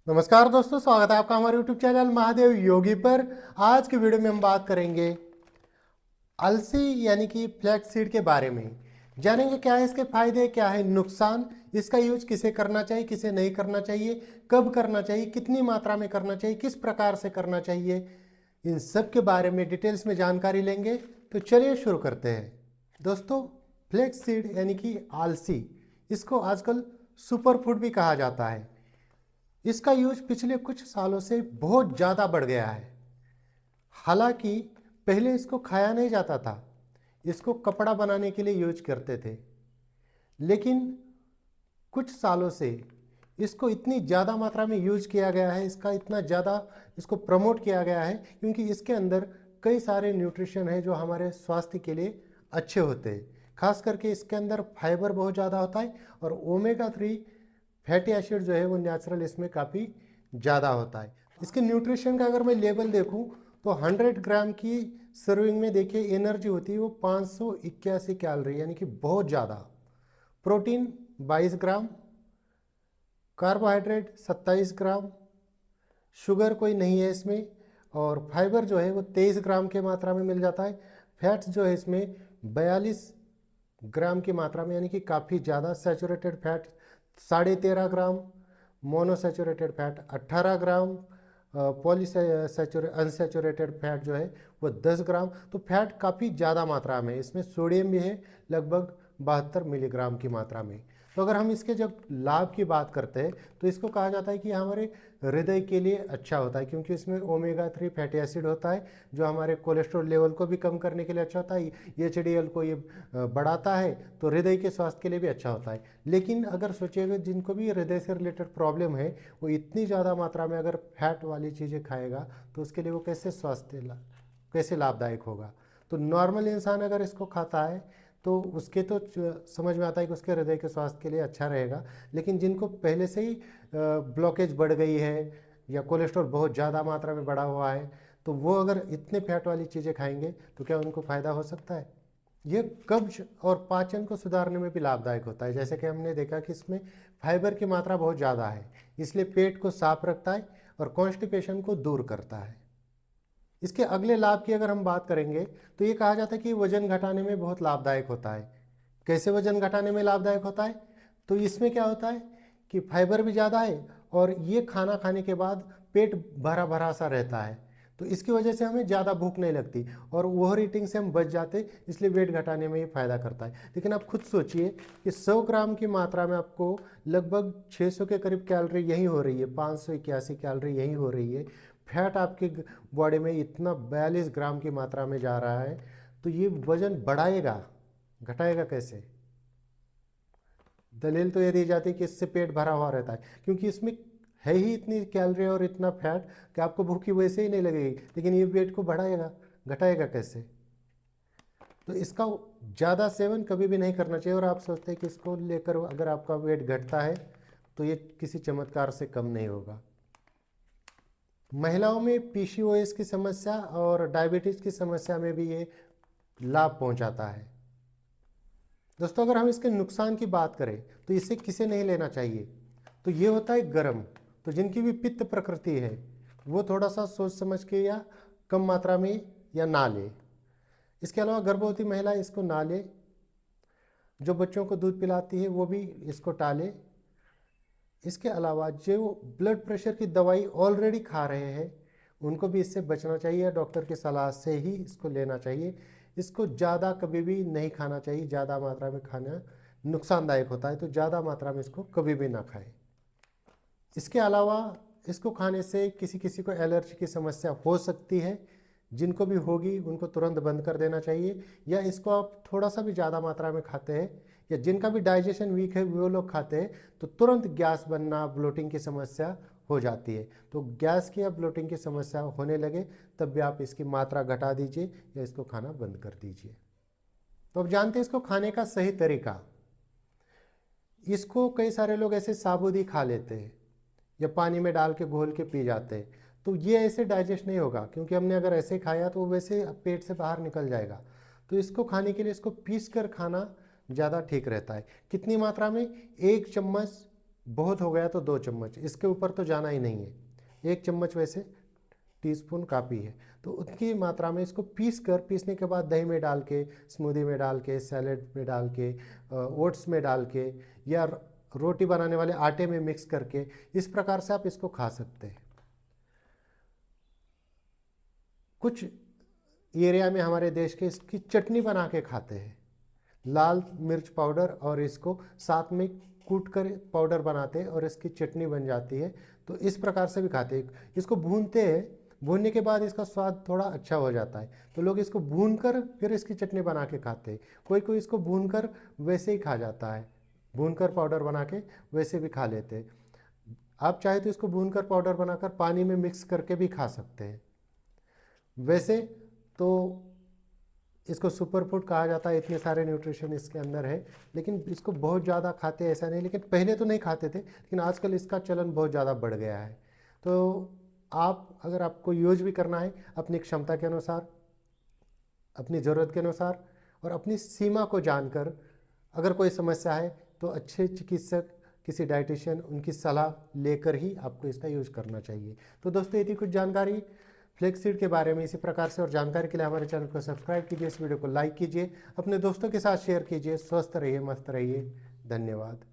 नमस्कार दोस्तों, स्वागत है आपका हमारे YouTube चैनल महादेव योगी पर। आज की वीडियो में हम बात करेंगे अलसी यानी कि फ्लैक्स सीड के बारे में। जानेंगे क्या है इसके फायदे, क्या है नुकसान, इसका यूज किसे करना चाहिए, किसे नहीं करना चाहिए, कब करना चाहिए, कितनी मात्रा में करना चाहिए, किस प्रकार से करना चाहिए, इन सब के बारे में डिटेल्स में जानकारी लेंगे। तो चलिए शुरू करते हैं। दोस्तों, फ्लैक्स सीड यानी कि आलसी, इसको आजकल सुपर फूड भी कहा जाता है। इसका यूज पिछले कुछ सालों से बहुत ज़्यादा बढ़ गया है। हालांकि पहले इसको खाया नहीं जाता था, इसको कपड़ा बनाने के लिए यूज करते थे, लेकिन कुछ सालों से इसको इतनी ज़्यादा मात्रा में यूज किया गया है, इसका इतना ज़्यादा इसको प्रमोट किया गया है क्योंकि इसके अंदर कई सारे न्यूट्रिशन है जो हमारे स्वास्थ्य के लिए अच्छे होते हैं। खास करके इसके अंदर फाइबर बहुत ज़्यादा होता है और ओमेगा 3 फैटी एसिड जो है वो नेचुरल इसमें काफ़ी ज़्यादा होता है। इसके न्यूट्रिशन का अगर मैं लेवल देखूं तो 100 ग्राम की सर्विंग में देखिए एनर्जी होती है वो 581 कैलोरी, यानी कि बहुत ज़्यादा। प्रोटीन 22 ग्राम, कार्बोहाइड्रेट 27 ग्राम, शुगर कोई नहीं है इसमें, और फाइबर जो है वो 23 ग्राम की मात्रा में मिल जाता है। फैट्स जो है इसमें 42 ग्राम की मात्रा में, यानी कि काफ़ी ज़्यादा। सैचुरेटेड फैट 13.5 ग्राम, मोनोसैचुरेटेड फैट 18 ग्राम, अनसैचुरेटेड फैट जो है वो 10 ग्राम। तो फैट काफ़ी ज़्यादा मात्रा में, इसमें सोडियम भी है लगभग 72 मिलीग्राम की मात्रा में। तो अगर हम इसके जब लाभ की बात करते हैं तो इसको कहा जाता है कि हमारे हृदय के लिए अच्छा होता है क्योंकि इसमें ओमेगा 3 फैटी एसिड होता है जो हमारे कोलेस्ट्रॉल लेवल को भी कम करने के लिए अच्छा होता है। एचडीएल को ये बढ़ाता है, तो हृदय के स्वास्थ्य के लिए भी अच्छा होता है। लेकिन अगर सोचिएगा जिनको भी हृदय से रिलेटेड प्रॉब्लम है वो इतनी ज़्यादा मात्रा में अगर फैट वाली चीज़ें खाएगा तो उसके लिए वो कैसे लाभदायक होगा। तो नॉर्मल इंसान अगर इसको खाता है तो उसके तो समझ में आता है कि उसके हृदय के स्वास्थ्य के लिए अच्छा रहेगा। लेकिन जिनको पहले से ही ब्लॉकेज बढ़ गई है या कोलेस्ट्रॉल बहुत ज़्यादा मात्रा में बढ़ा हुआ है तो वो अगर इतने फैट वाली चीज़ें खाएंगे तो क्या उनको फ़ायदा हो सकता है। ये कब्ज और पाचन को सुधारने में भी लाभदायक होता है। जैसे कि हमने देखा कि इसमें फाइबर की मात्रा बहुत ज़्यादा है, इसलिए पेट को साफ रखता है और कॉन्स्टिपेशन को दूर करता है। इसके अगले लाभ की अगर हम बात करेंगे तो ये कहा जाता है कि वजन घटाने में बहुत लाभदायक होता है। कैसे वजन घटाने में लाभदायक होता है? तो इसमें क्या होता है कि फाइबर भी ज़्यादा है और ये खाना खाने के बाद पेट भरा भरा सा रहता है, तो इसकी वजह से हमें ज़्यादा भूख नहीं लगती और ओवर ईटिंग से हम बच जाते, इसलिए वेट घटाने में ये फ़ायदा करता है। लेकिन आप खुद सोचिए कि 100 ग्राम की मात्रा में आपको लगभग 600 के करीब कैलोरी यही हो रही है, 581 कैलोरी यही हो रही है। फैट आपके बॉडी में इतना 42 ग्राम की मात्रा में जा रहा है, तो ये वजन बढ़ाएगा, घटाएगा कैसे? दलील तो ये दी जाती है कि इससे पेट भरा हुआ रहता है क्योंकि इसमें है ही इतनी कैलोरी और इतना फैट कि आपको भूख वैसे ही नहीं लगेगी, लेकिन ये पेट को बढ़ाएगा, घटाएगा कैसे? तो इसका ज़्यादा सेवन कभी भी नहीं करना चाहिए। और आप सोचते हैं कि इसको लेकर अगर आपका वेट घटता है तो ये किसी चमत्कार से कम नहीं होगा। महिलाओं में पीसीओएस की समस्या और डायबिटीज़ की समस्या में भी ये लाभ पहुंचाता है। दोस्तों, अगर हम इसके नुकसान की बात करें तो इसे किसे नहीं लेना चाहिए, तो ये होता है गरम। तो जिनकी भी पित्त प्रकृति है वो थोड़ा सा सोच समझ के या कम मात्रा में या ना ले। इसके अलावा गर्भवती महिला इसको ना ले, जो बच्चों को दूध पिलाती है वो भी इसको टाले। इसके अलावा जो ब्लड प्रेशर की दवाई ऑलरेडी खा रहे हैं उनको भी इससे बचना चाहिए, डॉक्टर की सलाह से ही इसको लेना चाहिए। इसको ज़्यादा कभी भी नहीं खाना चाहिए, ज़्यादा मात्रा में खाना नुकसानदायक होता है, तो ज़्यादा मात्रा में इसको कभी भी ना खाएं। इसके अलावा इसको खाने से किसी किसी को एलर्जी की समस्या हो सकती है, जिनको भी होगी उनको तुरंत बंद कर देना चाहिए। या इसको आप थोड़ा सा भी ज़्यादा मात्रा में खाते हैं या जिनका भी डाइजेशन वीक है वो लोग खाते हैं तो तुरंत गैस बनना, ब्लोटिंग की समस्या हो जाती है। तो गैस की या ब्लोटिंग की समस्या होने लगे तब भी आप इसकी मात्रा घटा दीजिए या इसको खाना बंद कर दीजिए। तो अब जानते हैं इसको खाने का सही तरीका। इसको कई सारे लोग ऐसे साबुत ही खा लेते हैं या पानी में डाल के घोल के पी जाते हैं, तो ये ऐसे डाइजेस्ट नहीं होगा क्योंकि हमने अगर ऐसे खाया तो वैसे पेट से बाहर निकल जाएगा। तो इसको खाने के लिए इसको पीस कर खाना ज़्यादा ठीक रहता है। कितनी मात्रा में? 1 चम्मच बहुत हो गया तो 2 चम्मच, इसके ऊपर तो जाना ही नहीं है। 1 चम्मच वैसे टीस्पून काफ़ी है। तो उतनी मात्रा में इसको पीसने के बाद दही में डाल के, स्मूदी में डाल के, सैलेड में डाल के, ओट्स में डाल के, या रोटी बनाने वाले आटे में मिक्स करके, इस प्रकार से आप इसको खा सकते हैं। कुछ एरिया में हमारे देश के इसकी चटनी बना के खाते हैं, लाल मिर्च पाउडर और इसको साथ में कूट कर पाउडर बनाते हैं और इसकी चटनी बन जाती है। तो इस प्रकार से भी खाते हैं। इसको भूनते हैं, भूनने के बाद इसका स्वाद थोड़ा अच्छा हो जाता है, तो लोग इसको भून कर फिर इसकी चटनी बना के खाते हैं। कोई कोई इसको भून कर वैसे ही खा जाता है, भून कर पाउडर बना के वैसे भी खा लेते हैं। आप चाहे तो इसको भून कर पाउडर बनाकर पानी में मिक्स करके भी खा सकते हैं। वैसे तो इसको सुपर फूड कहा जाता है, इतने सारे न्यूट्रिशन इसके अंदर है, लेकिन इसको बहुत ज़्यादा खाते ऐसा नहीं, लेकिन पहले तो नहीं खाते थे, लेकिन आजकल इसका चलन बहुत ज़्यादा बढ़ गया है। तो आप अगर आपको यूज भी करना है अपनी क्षमता के अनुसार, अपनी ज़रूरत के अनुसार और अपनी सीमा को जानकर, अगर कोई समस्या है तो अच्छे चिकित्सक, किसी डाइटिशियन, उनकी सलाह लेकर ही आपको इसका यूज करना चाहिए। तो दोस्तों ये थी कुछ जानकारी फ्लेक्सीड के बारे में। इसी प्रकार से और जानकारी के लिए हमारे चैनल को सब्सक्राइब कीजिए, इस वीडियो को लाइक कीजिए, अपने दोस्तों के साथ शेयर कीजिए। स्वस्थ रहिए, मस्त रहिए। धन्यवाद।